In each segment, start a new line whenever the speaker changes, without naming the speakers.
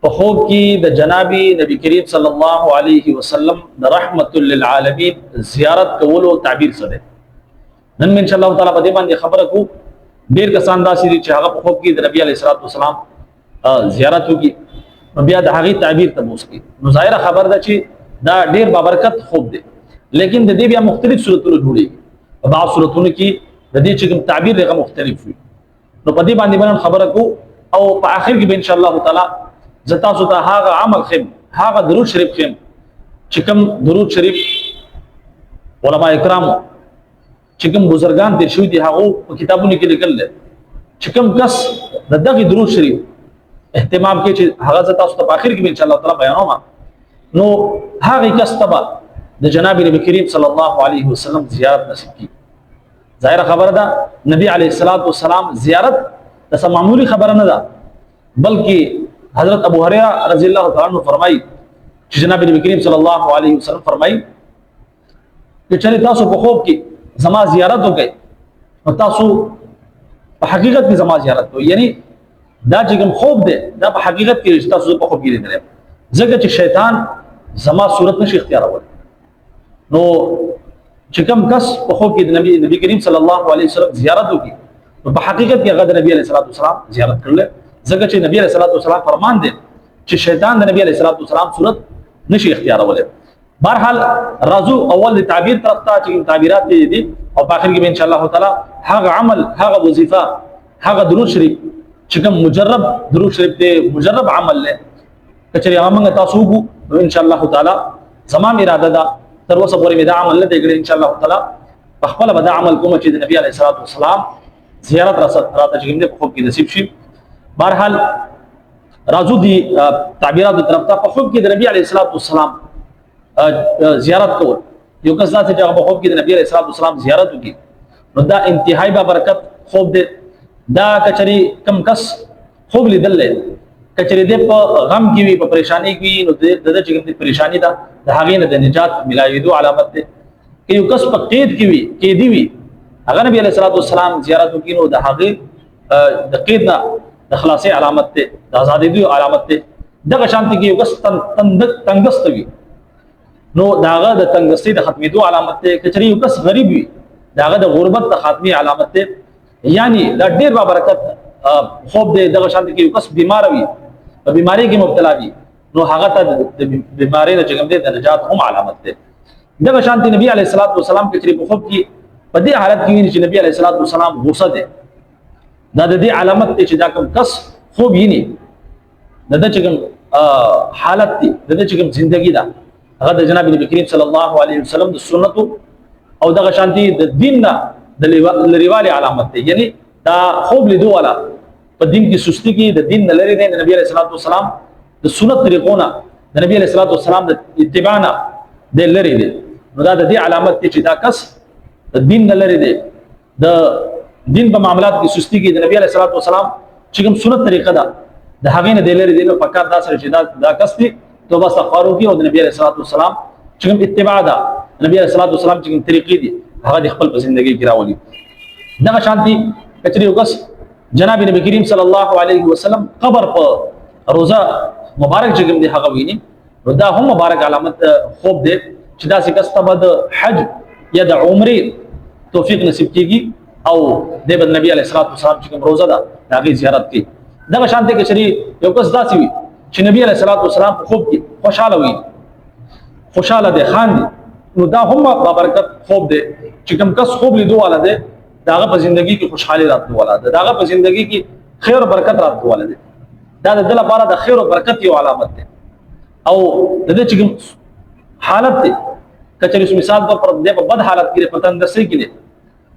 په خوب کې د جناب نبی کریم صلی الله علیه وسلم د رحمت للعالمین زیارت کولو تعبیر سره نن ان شاء الله تعالی په دې باندې خبره کو. ډیر کسان داسې دي چې هغه په خوب کې د نبی علیه الصلاه والسلام زیارت وکي، بیا د هغه تعبیر ته موسکی. نو ظاهر خبر ده چې دا ډیر بابرکت خوب دی، لیکن د دې بیا مختلف صورتونه جوړي. په بعض صورتونو کې د دې چې کوم تعبیر لږه مختلف وي. نو په دې باندې باندې خبره کو او په اخر کې ان شاء الله تعالی زتا سو ته هغه عمل خیم، هغه درود شریف خیم چې کوم درود شریف علما کرام چې کوم بزرگان تیر شوي دي هغه په کتابونو کې لیکل دي چې کوم کس د دغه درود شریف اهتمام کوي چې هغه زتا سو ته په اخر کې ان شاء الله تعالی بیانوم. نو هغه کس تبع د جناب نبی کریم صلی الله علیه وسلم زیارت نصیب کی. ظاهر خبره ده نبی علیه الصلاۃ والسلام زیارت د معمولی خبره نه ده، بلکې حضرت ابو هريره رضی الله تعالی عنہ فرمایي چې جناب نبی کریم صلی الله علیه وسلم فرمایي چې چېرې تاسو په خوب کې زما زیارت وکړئ او تاسو په حقیقت کې زما زیارت کوئ. یعنی دا چې کوم خوب دی دا په حقیقت کې تاسو په خوب کې لیدل، ځکه چې شیطان زما صورت نشي اختیارول. نو چې کوم کس په خوب کې د نبی کریم صلی الله علیه وسلم زیارت وکړي نو په حقیقت کې هغه د نبی علیه الصلاه والسلام زیارت کړل، ځکه چې نبی علیه الصلاه والسلام فرمان دي چې شیطان د نبی علیه الصلاه والسلام صورت نشي اختیارول. بهرحال راځو اول تعبیر طرف ته چې تعبیرات دي او په اخر کې ان شاء الله تعالی هغه عمل، هغه وظیفه، هغه درود شریف چې کوم مجرب درود شریف دی، مجرب عمل له کچري هغه موږ تاسو وګو ان شاء الله تعالی. زمام اراده ده تر اوسه پورې مې دا عمل نه دی کړی، ان شاء الله تعالی په خپل به دا عمل کوم چې د نبی علیه الصلاه والسلام زیارت راته چې کوم په خوب کې نصیب شي. بهرحال راځو دي تعبیرات طرف ته. په خوب کې د نبی علیه الصلاه والسلام زیارت کول، یو کس ذات چې په خوب کې د نبی علیه الصلاه والسلام زیارت وکړي نو دا انتهایی با برکت خوب دی. دا کچري کم کس خوب لیدل کچري د په غم کې وي، په پریشانی کې وي، نو د چې کوم پریشانی ده د هغې نه د نجات ملاوېدو علامت دی. که یو کس په قید کې وي، قیدي وي، هغه نبی علیه الصلاه والسلام زیارت وکړي نو د هغې د قید نه د خلاصې علامت دی، د ازادېدو علامت دی. دغه شانتي کې یو کس تنګست وي نو د هغه د تنګستۍ د ختمېدو علامت دی. که چېرې یو کس غریب وي د هغه د غربت د خاتمې علامت دی. یعنی دا ډېر بابرکت خوب دی. دغه شانتي کې یو کس بیمار وي، په بیماری کې مبتلا وي نو هغه ته د بیماری نه چې کوم دی د نجات هم علامت دی. دغه شانتي نبی علیه الصلاه والسلام کې چې په خوب کې په دې حالت کې ویني چې نبی علیه الصلاه والسلام غوسه دی، دا د دې علامت دی چې دا کوم کس خوب ویني د چې کوم حالت دی، د چې کوم ژوندۍ ده هغه د جناب نبی کریم صلی الله علیه وسلم د سنتو او دغه شانتي د دین نه د لریوالي علامت دی. یعنی دا خوب لیدو والا په دین کې سستی کې د دین نه لري دی، د نبی علیه الصلاه والسلام د سنت طریقو نه، د نبی علیه الصلاه والسلام د اتباع نه د لري دی. نو دا د دې علامت دی چې دا کس د دین نه لري دی، د دین په معاملات کې سستی کې د نبی علیه الصلاه والسلام چې کوم سنت طریقه ده د هغې نه د لري دی. نو پکار دا سره چې دا کس دی توبه استغفار وکړي او د نبی علیه الصلاه والسلام چې کوم اتباع ده، نبی علیه الصلاه والسلام چې کوم طریقې دي هغه د خپل په ژوندۍ کې راولي. دغه شانتي کچري یو کس جناب نبی کریم صلی الله علیه وسلم قبر په روزه مبارک چې کوم دی هغه ویني نو دا هم مبارک علامت خوب دی چې دا څه کس ته د حج یا د عمرې توفیق نصیب کیږي او د نبی علیه الصلاه والسلام چې کوم روزه ده هغه زیارت کوي. دغه شانتي کچري یو کس داسې وي چې نبی علیه الصلاه والسلام په خوب کې خوشاله وي، خوشاله دی، خاندي، نو دا هم بابرکت خوب دی. چې کوم کس خوب لیدو والا دی داغه په ژوندۍ کې خوشحالي راتلو والا دی، داغه په ژوندۍ کې خیر او برکت راتلو والا دی. دا د دل لپاره د خیر او برکت یو علامت دی. او د دې چې کوم حالت دی کچري مثال پر د بد حالت کې په تندرستۍ کې دی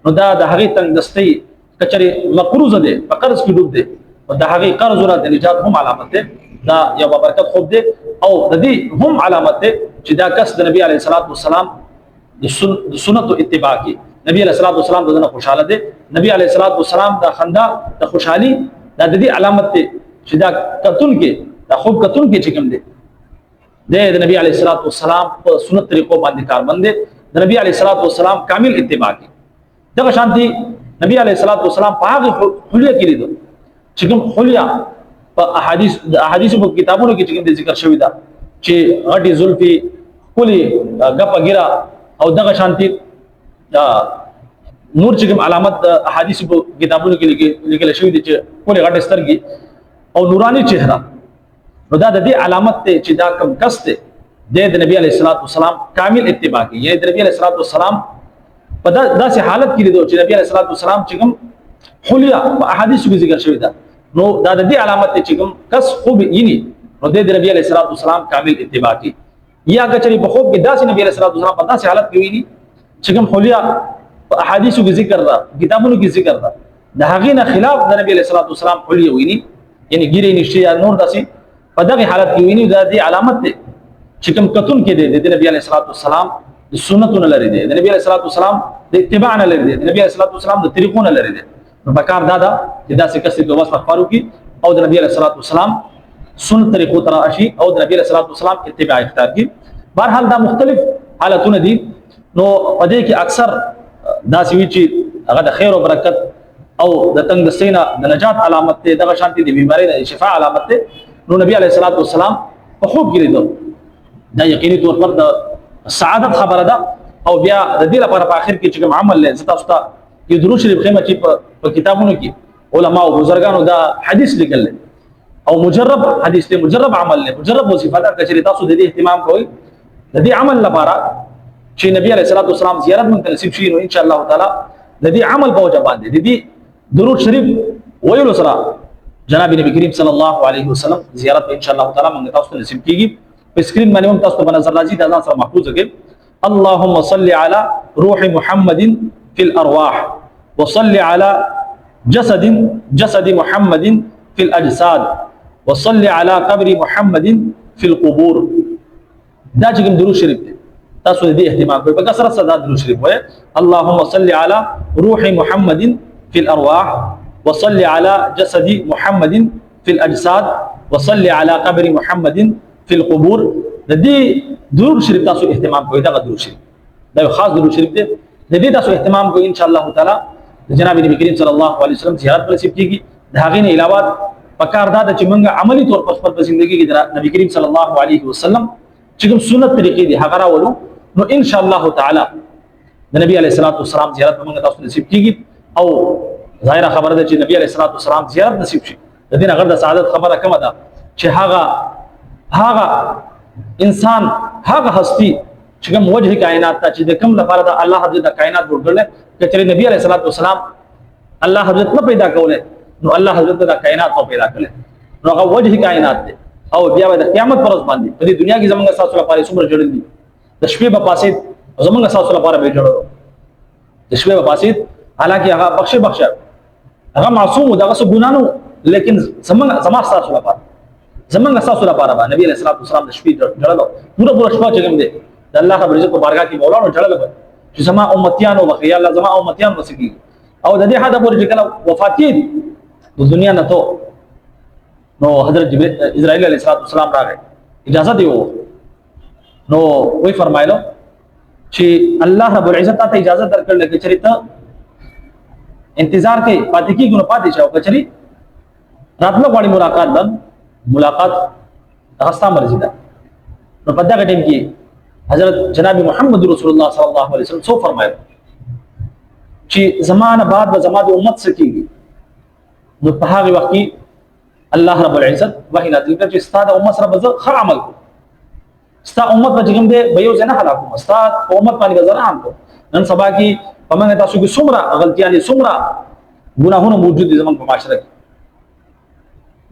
نو دا د هغې تندرستۍ کچري مقروضه دی، په قرض کې ډوب دی، او د هغې قرض نه د نجات هم علامت دی. دا یو بابرکت خوب دی او د دې هم علامت دی چې دا کس د نبی علیه الصلاه والسلام د سنت اتباع کی. نبی علیه الصلاه والسلام دغه خوشاله دی، نبی علیه الصلاه والسلام د خندا د خوشحالي دا د دې علامت دی چې دا کتون کې دا خوب کتون کې چې کوم دی د نبی علیه الصلاه والسلام په سنت طریقو باندې کاربند دی، د نبی علیه الصلاه والسلام کامل اتباع کی. دغه شانتي نبی علیه الصلاه والسلام په هغه حلیه کې لیدو چې کوم حلیه په احادیث په کتابونو کې چې کوم ذکر شوی دا چې غټي زلفي کلی غپا ګیرا او دغه شانتي نور چې کوم علامت احادیث په کتابونو کې لیکل شوی دي چې کلی غټ سترګي او نوراني چهره نو دا د دې علامت ته چې دا کم کس ته د نبی علیه الصلاۃ والسلام کامل اتباع کوي یعنی د نبی علیه الصلاۃ والسلام په داسې حالت کې لیدو چې نبی علیه الصلاۃ والسلام چې کوم حلیا په احادیث کې ذکر شوی دا نو دا د دې علامت ته چې کوم کس خوب یعنی نو د نبی علیه الصلاۃ والسلام کامل اتباع کوي یا کچري په خوب کې داسې نبی علیه الصلاۃ والسلام په داسې حالت کې ویني چې کوم حلیا په احادیث کې ذکر را کتابونو کې ذکر را د هغې نه خلاف د نبی علیه الصلاۃ والسلام حلیا ویني یعنی ګیرې نشي یا نور داسې په دغه حالت کې ویني دا د علامت ده چې کوم کتون کې د نبی علیه الصلاۃ والسلام د سنتونو لري دي د نبی علیه الصلاۃ والسلام د اتباع نه لري دي د نبی علیه الصلاۃ والسلام د طریقو نه لري دي نو پکار دا چې داسې کسې په واسطه خبرو کې او د نبی علیه الصلاۃ والسلام سنت طریقو تر اشي او د نبی علیه الصلاۃ والسلام اتباع اختیار کی بهرحال دا مختلف حالتونه دي نو په دې کې اکثر داسې وی چې هغه د خیر او برکت او د تنگ سینا د نجات علامت ته دغه شانتي د بیماری د شفاء علامت ته نو نبی علیه الصلاۃ والسلام په خوب کې لیدل دا یقیني طور پر د سعادت خبره ده او بیا د دې لپاره په اخر کې چې کوم عمل لې زتا ستا یو درود شریف خیمه چې په کتابونو کې علما او بزرګانو دا حدیث لیکل او مجرب حدیث له مجرب عمل له مجرب وظیفه ده چې تاسو د دې اهتمام کوئ د دې عمل لپاره چې نبی علیه الصلاۃ والسلام زیارت مونږ ته نصیب شي نو ان شاء الله تعالی د دې عمل په وجه باندې د دې درود شریف ویلو سره جناب نبی کریم صلی الله علیه وسلم زیارت ان شاء الله تعالی موږ تاسو ته نصیب کیږي په سکرین باندې هم تاسو ته نظر راځي دا ځان سره محفوظ کړئ اللهم صل على روح محمد في الارواح وصل على جسد محمد في الاجساد وصل على قبر محمد في القبور دا چې کوم درود شریف دی تاسو دې اهتمام کوئ په کثرت سره دا درود شریف وایي اللهم صل على روح محمد في الارواح وصل على جسد محمد في الاجساد وصل على قبر محمد في القبور د دې درود شریف تاسو اهتمام کوئ دا درود شریف دا یو خاص درود شریف دی د دې تاسو اهتمام کوئ ان شاء الله تعالی د جناب نبی کریم صلی الله علیه وسلم زیارت نصیب کیږي د هغې نه علاوه پکار دا چې موږ عملی طور پر خپل ژوندۍ کې د نبی کریم صلی الله علیه وسلم چې کوم سنت طریقې دي هغه راولو نو ان شاء الله تعالی د نبی علیه الصلاۃ والسلام زیارت موږ تاسو نصیب کیږي او ظاهره خبره ده چې نبی علیه الصلاۃ والسلام زیارت نصیب شي د دې نه غیر د سعادت خبره کومه ده چې هغه انسان هغه هستی چې کوم وجه کائنات ته چې د کوم لپاره د الله حضرت کائنات ورګل کچره نبی علیه الصلاۃ والسلام الله حضرت نه پیدا کوله نو الله حضرت د کائنات په پیدا کړل نو هغه وجه کائنات دی او بیا د قیامت پر ورځ باندې په دې دنیا کې زمونږ تاسو لپاره څومره جوړل دي د شپې په پاسې زمونږ تاسو لپاره به جوړو د شپې په پاسې حالانکه هغه بخښه هغه معصوم دغه څه ګنا نه لیکن زمونږ تاسو لپاره زمونږ تاسو لپاره باندې نبی علیه الصلاۃ والسلام د شپې جوړلو پوره شپه چې کوم دی د الله رب عزت په بارگاه کې مولانا جوړلو چې زما امتیانو وخیا الله زما امتیان وسکی او د دې حدا پورې چې کله وفاتین د دنیا نه ته نو حضرت اسرائیل علیه السلام راغی اجازه دیو نو وی فرمایلو چې الله رب العزت ته اجازه درکړل چې چریته انتظار کوي پاتې کیږي نو پاتې شاو کچري راتلو غواړي ملاقات هغه مرزي ده نو په دغه ټیم کې حضرت جناب محمد رسول الله صلی الله علیه وسلم سو فرمایل چې زمانه بعد به زماده امت سکیږي نو په هغه وخت کې الله رب العزت وحی نازل کړ چې ستاسو امت سره به خیر عمل کو ستاسو امت به کوم دی به یو ځنه هلاکو ستاسو امت باندې زرام کو نن سبا کې پمنه تاسو کې څومره غلطیاں څومره ګناهونه موجود دي زمونږ په معاشره کې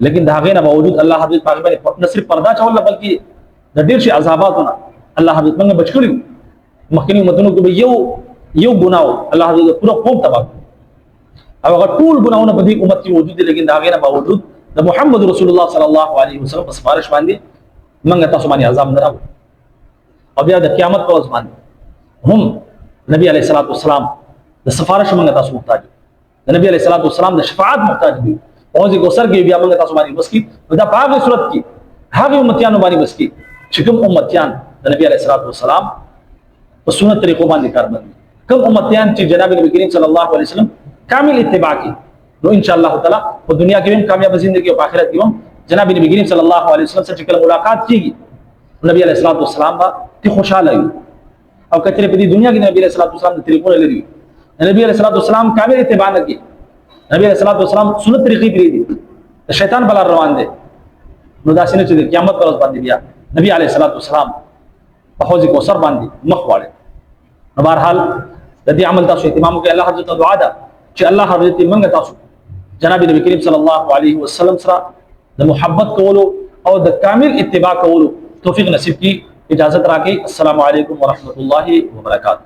لیکن دا غینه باوجود الله حضرت پاک باندې نه صرف پردا چول بلکې د ډیر شي عذاباتونه الله حضرت موږ بچ کړو مخکنی امتونو کې یو ګناو الله حضرت پورا قوم تباہ او هغه ټول ګناونه په دې امت کې موجود دي لیکن دا غینه باوجود د محمد رسول الله صلی الله علیه وسلم په سفارش باندې موږ تاسو باندې عذاب نه راو او بیا د قیامت په ورځ باندې هم نبی علیه الصلاۃ والسلام د سفارش موږ تاسو محتاج د نبی علیه الصلاۃ والسلام د شفاعت محتاج دي او ځکه کوثر کې بیا موږ تاسو باندې بس کی دا په هغه صورت کې هغه امتیانو باندې بس کی چې کوم امتیان د نبی علیه الصلاۃ والسلام په سنت طریقو باندې کار باندې کوم امتیان چې جناب نبی کریم صلی الله علیه وسلم کامل اتباع کی نو ان شاء الله تعالی په دنیا کې هم کامیاب ژوندۍ او آخرت کې هم جناب نبی کریم صلی الله علیه وسلم سره کله ملاقات کیږي نبی علیہ الصلوۃ والسلام با تی خوشاله وي او کچره په دې دنیا کې نبی علیہ الصلوۃ والسلام د طریقو لري نبی علیہ الصلوۃ والسلام کامل اتباع نه کوي نبی علیہ الصلوۃ والسلام سنت طریقې پری دي شیطان بل روان دي نو دا سینه چې قیامت پر ورځ باندې بیا نبی علیہ الصلوۃ والسلام په حوض کوثر باندې مخ واړي نو بهرحال د دې عمل تاسو اهتمام وکړئ الله حضرت دعا ده چې الله حضرت منګ تاسو جناب نبی کریم صلی الله علیه وسلم سره د محبت کولو او د کامل اتباع کولو توفیق نصیب کی اجازت راکړي السلام علیکم ورحمۃ اللہ وبرکاتہ